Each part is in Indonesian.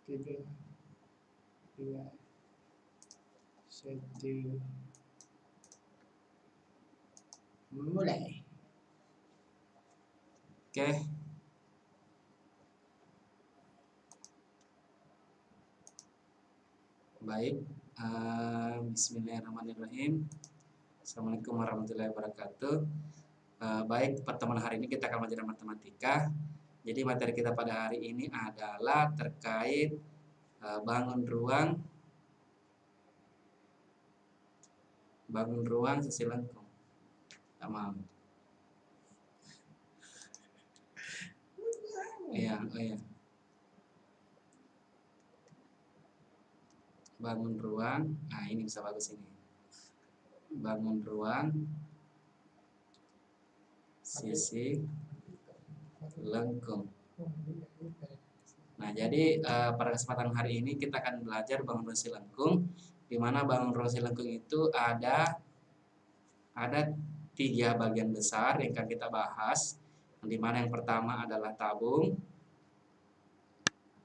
3, 2, 1, mulai. Oke. Baik, bismillahirrahmanirrahim. Assalamualaikum warahmatullahi wabarakatuh. Baik, pertemuan hari ini kita akan belajar matematika. Jadi materi kita pada hari ini adalah terkait bangun ruang sisi lengkung. Tamam. Iya, oh iya. Bangun ruang, nah ini bisa bagus ini. Bangun ruang sisi lengkung. Nah, jadi pada kesempatan hari ini kita akan belajar bangun ruang sisi lengkung, di mana bangun ruang sisi lengkung itu ada 3 bagian besar yang akan kita bahas. Di mana yang pertama adalah tabung,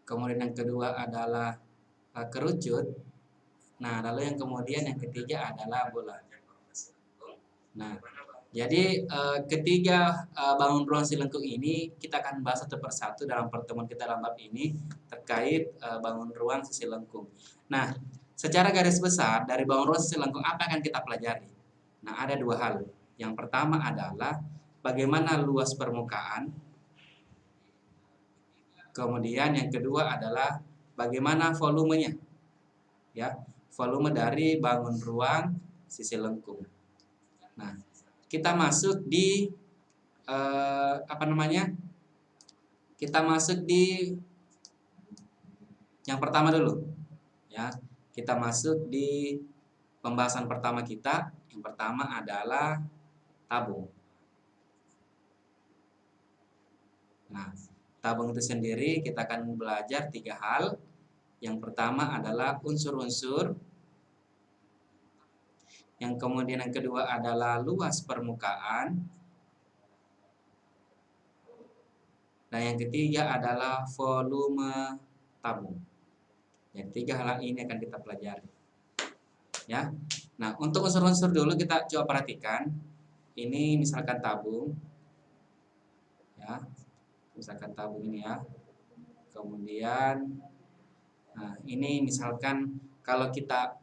kemudian yang kedua adalah kerucut. Nah, lalu yang ketiga adalah bola. Nah, jadi ketiga bangun ruang sisi lengkung ini kita akan bahas satu persatu dalam pertemuan kita dalam bab ini terkait bangun ruang sisi lengkung. Nah, secara garis besar dari bangun ruang sisi lengkung apa yang akan kita pelajari? Nah, ada 2 hal. Yang pertama adalah bagaimana luas permukaan. Kemudian yang kedua adalah bagaimana volumenya. Ya, volume dari bangun ruang sisi lengkung. Nah, kita masuk di Kita masuk di yang pertama dulu. Ya, kita masuk di pembahasan pertama kita. Yang pertama adalah tabung. Nah, tabung itu sendiri kita akan belajar 3 hal. Yang pertama adalah unsur-unsur. Yang kemudian yang kedua adalah luas permukaan. Dan yang ketiga adalah volume tabung. Yang 3 hal ini akan kita pelajari. Ya. Nah, untuk unsur-unsur dulu kita coba perhatikan. Ini misalkan tabung. Ya. Misalkan tabung ini ya. Kemudian nah, ini misalkan kalau kita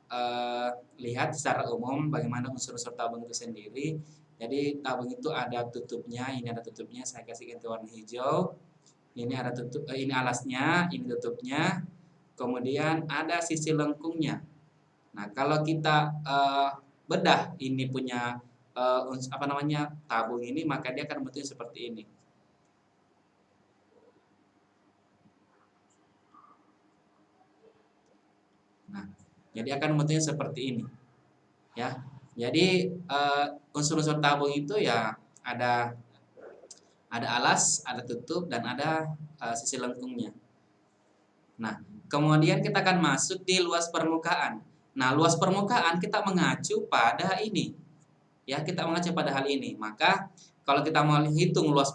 lihat secara umum bagaimana unsur-unsur tabung itu sendiri. Jadi tabung itu ada tutupnya, ini ada tutupnya, saya kasih ganti warna hijau. Ini ada tutup, ini alasnya, ini tutupnya. Kemudian ada sisi lengkungnya. Nah, kalau kita bedah ini punya tabung ini, maka dia akan bentuknya seperti ini. Nah, jadi akan bentuknya seperti ini. Ya. Jadi unsur-unsur tabung itu ya ada alas, ada tutup dan ada sisi lengkungnya. Nah, kemudian kita akan masuk di luas permukaan. Nah, luas permukaan kita mengacu pada ini. Ya, kita mengacu pada hal ini. Maka kalau kita mau hitung luas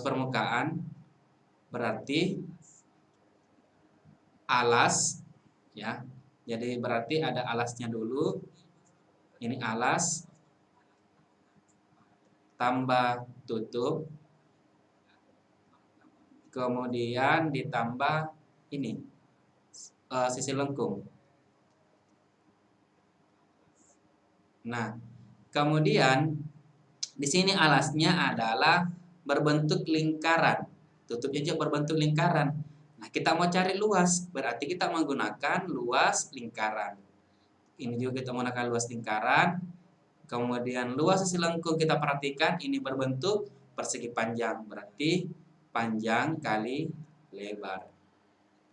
permukaan berarti alas ya. Jadi berarti ada alasnya dulu. Ini alas tambah tutup. Kemudian ditambah ini sisi lengkung. Nah, kemudian di sini alasnya adalah berbentuk lingkaran. Tutupnya juga berbentuk lingkaran. Nah, kita mau cari luas, berarti kita menggunakan luas lingkaran. Ini juga kita menggunakan luas lingkaran. Kemudian luas sisi lengkung kita perhatikan ini berbentuk persegi panjang, berarti panjang kali lebar.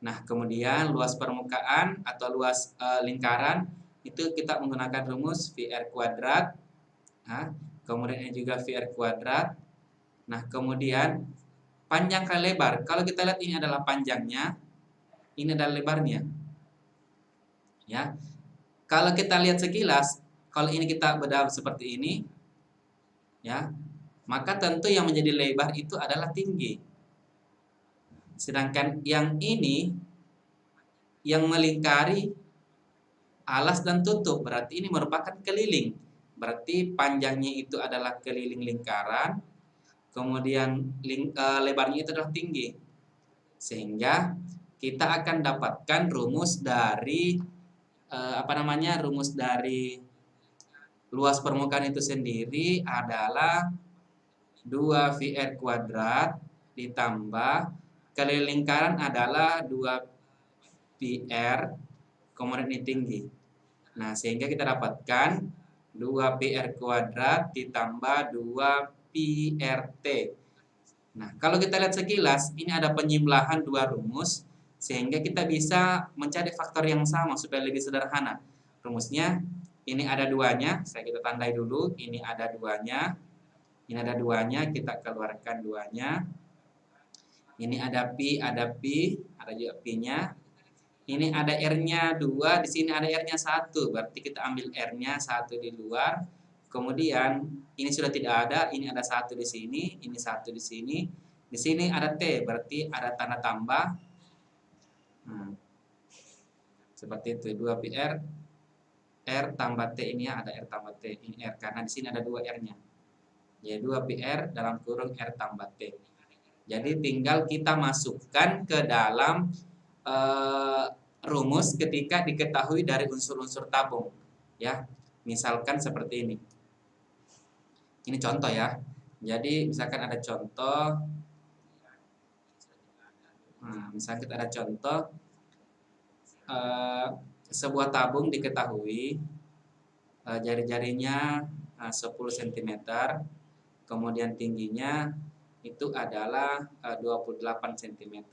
Nah, kemudian luas permukaan atau luas lingkaran itu kita menggunakan rumus VR kuadrat. Nah, kemudian ini juga VR kuadrat. Nah, kemudian panjang kali lebar. Kalau kita lihat ini adalah panjangnya, ini adalah lebarnya. Ya. Kalau kita lihat sekilas, kalau ini kita bedah seperti ini, ya, maka tentu yang menjadi lebar itu adalah tinggi. Sedangkan yang ini yang melingkari alas dan tutup, berarti ini merupakan keliling. Berarti panjangnya itu adalah keliling lingkaran, kemudian lebarnya itu adalah tinggi. Sehingga kita akan dapatkan rumus dari rumus dari luas permukaan itu sendiri adalah 2VR kuadrat ditambah keliling lingkaran adalah 2PR, kemudian ini tinggi. Nah, sehingga kita dapatkan 2PR kuadrat ditambah 2PRT. Nah, kalau kita lihat sekilas, ini ada penyembelahan dua rumus, sehingga kita bisa mencari faktor yang sama supaya lebih sederhana. Rumusnya, ini ada duanya, kita tandai dulu, ini ada duanya, kita keluarkan duanya. Ini ada pi, ada juga pi-nya. Ini ada R-nya 2, di sini ada R-nya 1, berarti kita ambil R-nya 1 di luar. Kemudian ini sudah tidak ada, ini ada 1 di sini, ini 1 di sini. Di sini ada T, berarti ada tanda tambah. Seperti itu, 2PR R tambah T, ini ada R tambah T, ini R karena di sini ada 2 R-nya. Ya, 2PR dalam kurung R tambah T. Jadi tinggal kita masukkan ke dalam rumus ketika diketahui dari unsur-unsur tabung. Ya, misalkan seperti ini. Ini contoh ya. Jadi misalkan ada contoh. Nah, misalkan kita ada contoh sebuah tabung diketahui jari-jarinya 10 cm, kemudian tingginya itu adalah 28 cm.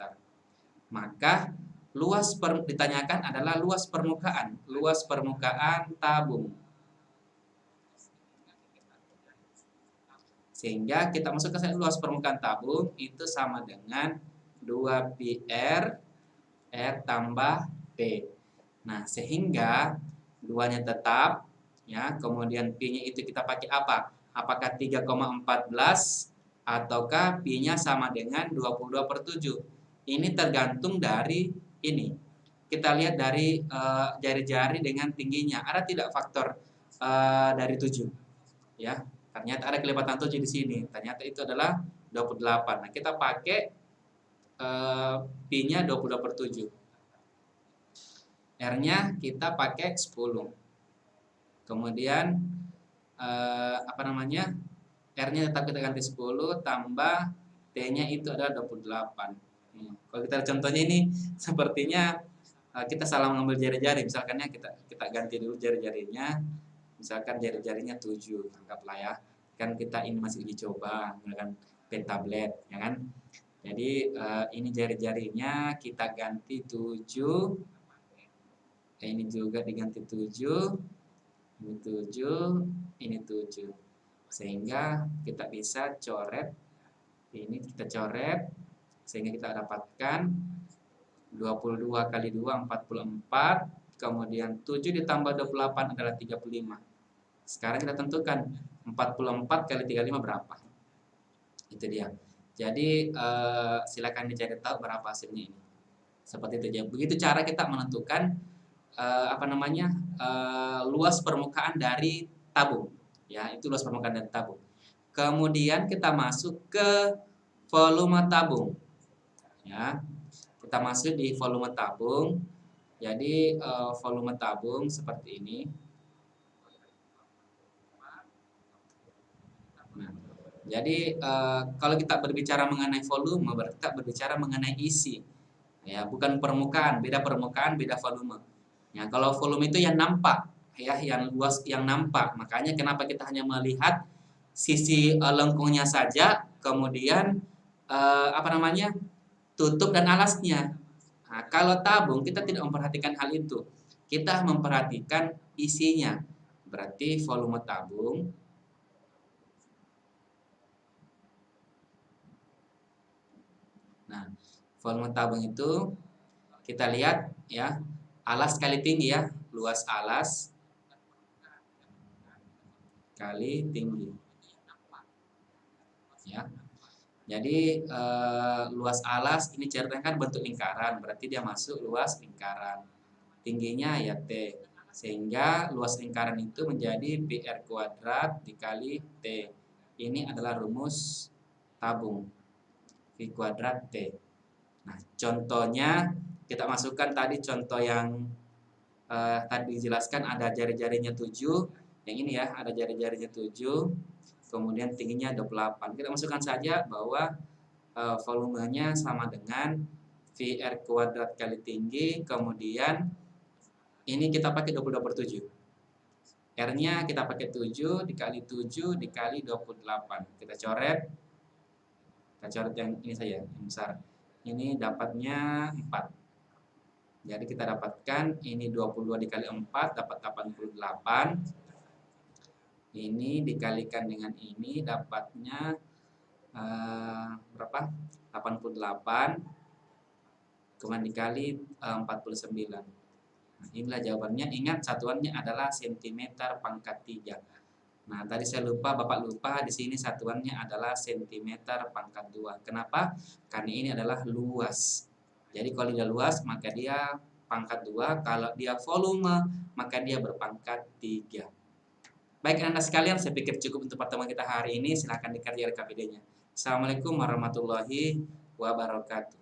Maka ditanyakan adalah luas permukaan tabung. Sehingga kita masuk ke luas permukaan tabung itu sama dengan 2πr R tambah T. Nah, sehingga duanya tetap ya, kemudian pi-nya itu kita pakai apa? Apakah 3,14 ataukah pi-nya sama dengan 22/7? Ini tergantung dari ini. Kita lihat dari jari-jari dengan tingginya. Ada tidak faktor dari 7? Ya, ternyata ada kelipatan 7 di sini. Ternyata itu adalah 28. Nah, kita pakai pi-nya 22/7. R-nya kita pakai 10. Kemudian R-nya tetap kita ganti 10 tambah T-nya itu adalah 28. Kalau kita contohnya ini sepertinya kita salah mengambil jari-jari. Misalkannya kita ganti dulu jari-jarinya. Misalkan jari-jarinya 7, anggaplah ya. Kan kita ini masih uji coba menggunakan pen tablet, ya kan? Jadi ini jari-jarinya kita ganti 7. Ini juga diganti 7. Ini 7, ini 7. Sehingga kita bisa coret. Ini kita coret sehingga kita dapatkan 22 kali 2 44, kemudian 7 ditambah 28 adalah 35. Sekarang kita tentukan 44 kali 35 berapa? Itu dia. Jadi silakan dicari tahu berapa hasilnya ini. Seperti itu ya. Begitu cara kita menentukan luas permukaan dari tabung. Ya, itu luas permukaan dari tabung. Kemudian kita masuk ke volume tabung. Ya. Kita masuk di volume tabung. Jadi volume tabung seperti ini. Nah, jadi kalau kita berbicara mengenai volume, berarti kita berbicara mengenai isi. Ya, bukan permukaan, beda volume. Ya, kalau volume itu yang nampak, ya, yang luas, yang nampak. Makanya kenapa kita hanya melihat sisi lengkungnya saja, kemudian tutup dan alasnya. Nah, kalau tabung kita tidak memperhatikan hal itu. Kita memperhatikan isinya. Berarti volume tabung volume tabung itu kita lihat ya, alas kali tinggi ya, luas alas kali tinggi. Ya. Jadi luas alas ini ceritanya kan bentuk lingkaran, berarti dia masuk luas lingkaran. Tingginya ya T. Sehingga luas lingkaran itu menjadi PR kuadrat dikali T. Ini adalah rumus tabung. V kuadrat T. Nah, contohnya kita masukkan tadi contoh yang tadi dijelaskan ada jari-jarinya 7. Yang ini ya, ada jari-jarinya 7. Kemudian tingginya 28. Kita masukkan saja bahwa volumenya sama dengan VR kuadrat kali tinggi, kemudian ini kita pakai 22/7. R-nya kita pakai 7 dikali 7 dikali 28. Kita coret yang ini saja, yang besar. Ini dapatnya 4. Jadi kita dapatkan ini 22 dikali 4 dapat 88. Ini dikalikan dengan ini dapatnya berapa? 88. Kemudian dikali 49. Nah, inilah jawabannya. Ingat satuannya adalah cm pangkat 3. Nah, tadi saya lupa, Bapak lupa, di sini satuannya adalah cm pangkat 2. Kenapa? Karena ini adalah luas. Jadi kalau dia luas maka dia pangkat 2, kalau dia volume maka dia berpangkat 3. Baik Anda sekalian, saya pikir cukup untuk pertemuan kita hari ini. Silakan dikerjakan KPD-nya. Assalamualaikum warahmatullahi wabarakatuh.